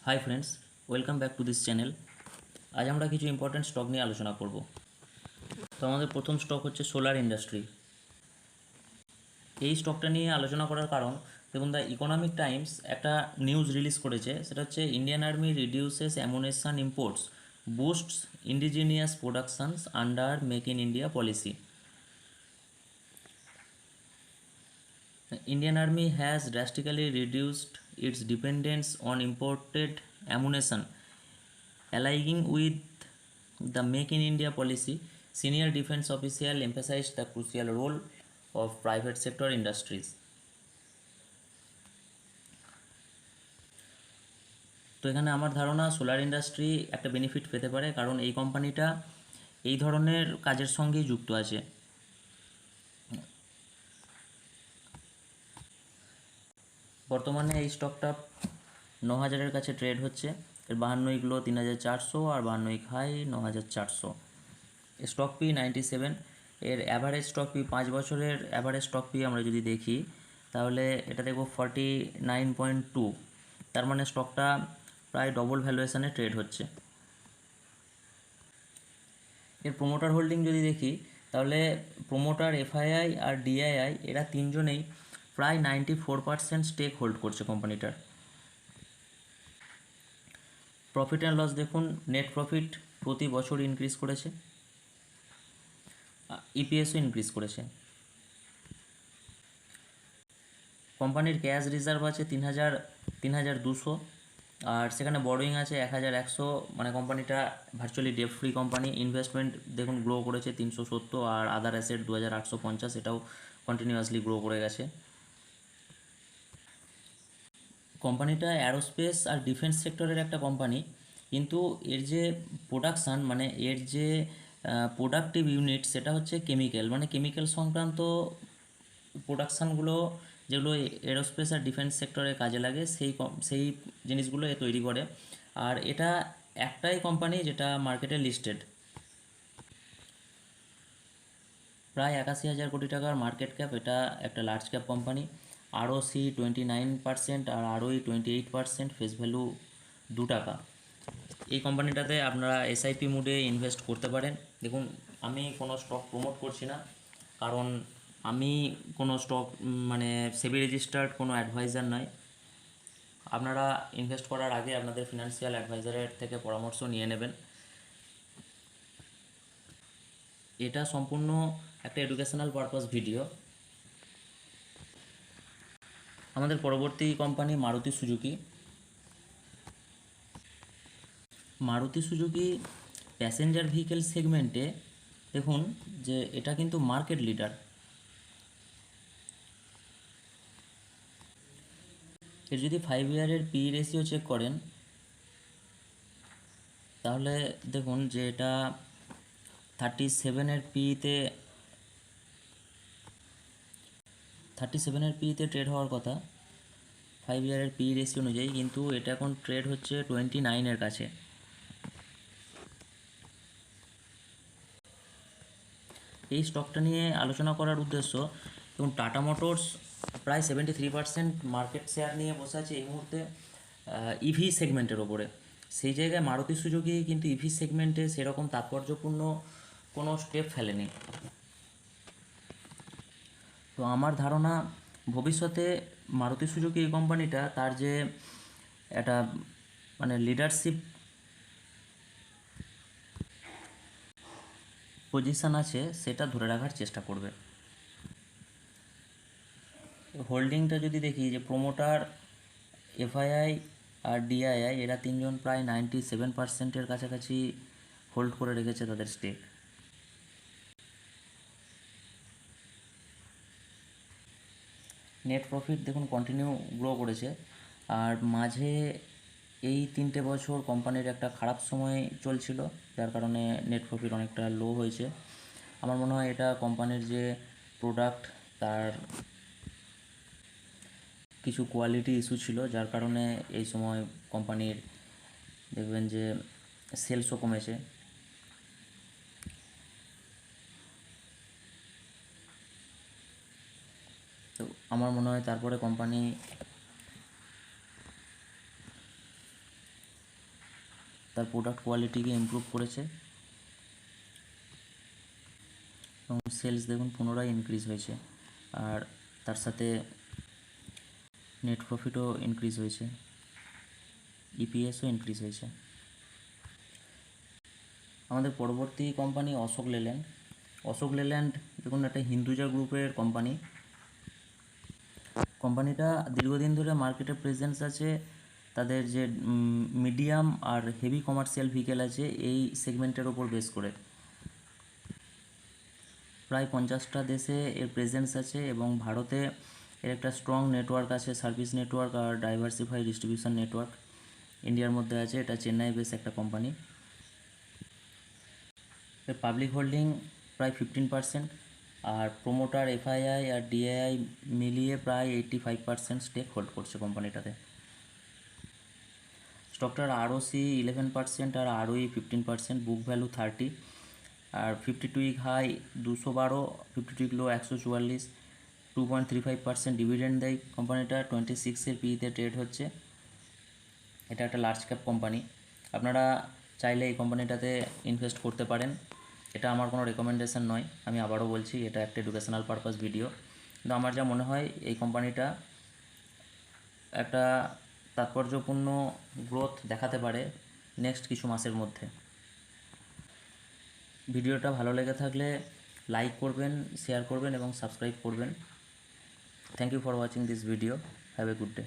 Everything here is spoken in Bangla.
Hi friends, welcome back to this channel. আজ আমরা কিছু ইম্পর্ট্যান্ট স্টক নিয়ে আলোচনা করব। তো আমাদের প্রথম স্টক হচ্ছে সোলার ইন্ডাস্ট্রি। এই স্টকটা নিয়ে আলোচনা করার কারণ, দেখুন, দ্য ইকোনমিক টাইমস একটা নিউজ রিলিজ করেছে। সেটা হচ্ছে Indian army reduces ammunition imports, বুস্টস indigenous productions under make in India policy. Indian Army has drastically reduced its dependence on imported ammunition, aligning with the Make in India policy. Senior defense official emphasized the crucial role of private sector industries. তো এখানে আমার ধারণা সোলার ইন্ডাস্ট্রি একটা বেনিফিট পেতে পারে, কারণ এই কোম্পানিটা এই ধরনের কাজের সঙ্গেই যুক্ত আছে। বর্তমানে এই স্টকটা 9,000-এর কাছে ট্রেড হচ্ছে। এর 52 উইক লো 3,400 আর 52 উইক হাই 9,400। Stock P 97। এর অ্যাভারেজ স্টক পি 5 বছরের অ্যাভারেজ স্টক পি আমরা যদি দেখি, তাহলে এটা দেখব 49.2। তার মানে স্টকটা প্রায় ডবল ভ্যালুয়েশনে ট্রেড হচ্ছে। এর প্রোমোটার হোল্ডিং যদি দেখি, তাহলে প্রোমোটার এফআইআই আর ডিআইআই এরা তিনজনেই প্রায় 94% স্টেক হোল্ড করছে কোম্পানিটার। প্রফিট অ্যান্ড লস দেখুন, নেট প্রফিট প্রতি বছর ইনক্রিজ করেছে, ইপিএসও ইনক্রিজ করেছে। কোম্পানির ক্যাশ রিজার্ভ আছে 3,200, আর সেখানে বরোয়িং আছে 1,100। মানে কোম্পানিটা virtually date free company. Investment দেখুন গ্রো করেছে 370, আর আদার অ্যাসেট 2,850, এটাও কন্টিনিউয়াসলি গ্রো করে গেছে। কোম্পানিটা অ্যারোস্পেস আর ডিফেন্স সেক্টরের একটা কোম্পানি, কিন্তু এর যে প্রোডাকশান, মানে এর যে প্রোডাক্টিভ ইউনিট, সেটা হচ্ছে কেমিক্যাল, মানে কেমিক্যাল সংক্রান্ত প্রোডাকশানগুলো যেগুলো এরোস্পেস আর ডিফেন্স সেক্টরে কাজে লাগে, সেই জিনিসগুলো এ তৈরি করে। আর এটা একটাই কোম্পানি যেটা মার্কেটে লিস্টেড। প্রায় 81,000 কোটি টাকার মার্কেট ক্যাপ। এটা একটা লার্জ ক্যাপ কোম্পানি। আরওসি 29% আর আরওই 28%, ফেস ভ্যালু 2 টাকা। এই কোম্পানিটাতে আপনারা এসআইপি মুডে ইনভেস্ট করতে পারেন। দেখুন, আমি কোনো স্টক প্রমোট করছি না, কারণ আমি কোনো স্টক মানে সেবি রেজিস্টার্ড কোনো অ্যাডভাইজার নয়। আপনারা ইনভেস্ট করার আগে আপনাদের ফিনান্সিয়াল অ্যাডভাইজারের থেকে পরামর্শ নিয়ে নেবেন। এটা সম্পূর্ণ একটা এডুকেশনাল পারপাস ভিডিও। আমাদের পরবর্তী company Maruti Suzuki. Maruti Suzuki passenger vehicle সেগমেন্টে দেখুন যে এটা কিন্তু মার্কেট লিডার। এর যদি 5 ইয়ারের পি রেশিও চেক করেন, তাহলে দেখুন যে এটা 37-এর পিতে 37-এর পিতে ট্রেড হওয়ার কথা 5 ইয়ারের পি রেশিও অনুযায়ী, কিন্তু এটা এখন ট্রেড হচ্ছে 29-এর কাছে। এই স্টকটা নিয়ে আলোচনা করার উদ্দেশ্য, এবং টাটা মোটরস প্রায় 73% মার্কেট শেয়ার নিয়ে বসে আছে এই মুহূর্তে ইভি সেগমেন্টের ওপরে। সেই জায়গায় মারুতি সুজুকি কিন্তু ইভি সেগমেন্টে সেরকম তাৎপর্যপূর্ণ কোনো স্টেপ ফেলেনি। তো আমার ধারণা ভবিষ্যতে মারুতি সুজুকি এই কোম্পানিটা তার যে একটা মানে লিডারশিপ পজিশান আছে, সেটা ধরে রাখার চেষ্টা করবে। হোল্ডিংটা যদি দেখি, যে প্রোমোটার এফআইআই আর ডিআইআই এরা তিনজন প্রায় 97%-এর কাছাকাছি হোল্ড করে রেখেছে তাদের স্টেক। নেট প্রফিট দেখুন কন্টিনিউ গ্রো করেছে, আর মাঝে এই 3টে বছর কোম্পানির একটা খারাপ সময় চলছিল, যার কারণে নেট প্রফিট অনেকটা লো হয়েছে। আমার মনে হয় এটা কোম্পানির যে প্রোডাক্ট, তার কিছু কোয়ালিটি ইস্যু ছিল, যার কারণে এই সময় কোম্পানির দেখবেন যে সেলসও কমেছে। তো আমার মনে হয় তারপরে কোম্পানি তার প্রোডাক্ট কোয়ালিটিকে ইমপ্রুভ করেছে এবং সেলস দেখুন পুনরায় ইনক্রিজ হয়েছে, আর তার সাথে নেট প্রফিটও ইনক্রিজ হয়েছে, ইপিএসও ইনক্রিজ হয়েছে। আমাদের পরবর্তী company Ashok Leyland. Ashok Leyland দেখুন একটা হিন্দুজা গ্রুপের কোম্পানি। কোম্পানিটা দীর্ঘদিন ধরে মার্কেটে প্রেজেন্স আছে। তাদের যে মিডিয়াম আর হেভি কমার্শিয়াল ভেহিকেল আছে এই সেগমেন্টের ওপর বেস করে প্রায় 50টা দেশে এর প্রেজেন্স আছে এবং ভারতে এর একটা স্ট্রং নেটওয়ার্ক আছে, সার্ভিস নেটওয়ার্ক আর ডাইভার্সিফাই ডিস্ট্রিবিউশন নেটওয়ার্ক ইন্ডিয়ার মধ্যে আছে। এটা চেন্নাই বেস একটা কোম্পানি। এর পাবলিক হোল্ডিং প্রায় 15%, আর প্রোমোটার এফআইআই আর ডিআইআই মিলিয়ে প্রায় 85% স্টেক হোল্ড করছে কোম্পানিটাতে। স্টকটার আরওসি 11% আর আরওই 15%, বুক ভ্যালু 30, আর 52 week high 212, 52 week low 144, 2.35% dividend দেয় কোম্পানিটা। 26 পিতে ট্রেড হচ্ছে। এটা একটা লার্জ ক্যাপ কোম্পানি, আপনারা চাইলে এই কোম্পানিটাতে ইনভেস্ট করতে পারেন। এটা আমার কোনো রেকমেন্ডেশন নয়, আমি আবারও বলছি এটা একটা এডুকেশনাল পারপাস ভিডিও, কিন্তু আমার যা মনে হয় এই কোম্পানিটা একটা তাৎপর্যপূর্ণ গ্রোথ দেখাতে পারে নেক্সট কিছু মাসের মধ্যে। ভিডিওটা ভালো লেগে থাকলে লাইক করবেন, শেয়ার করবেন এবং সাবস্ক্রাইব করবেন। Thank you for watching this video. Have a good day.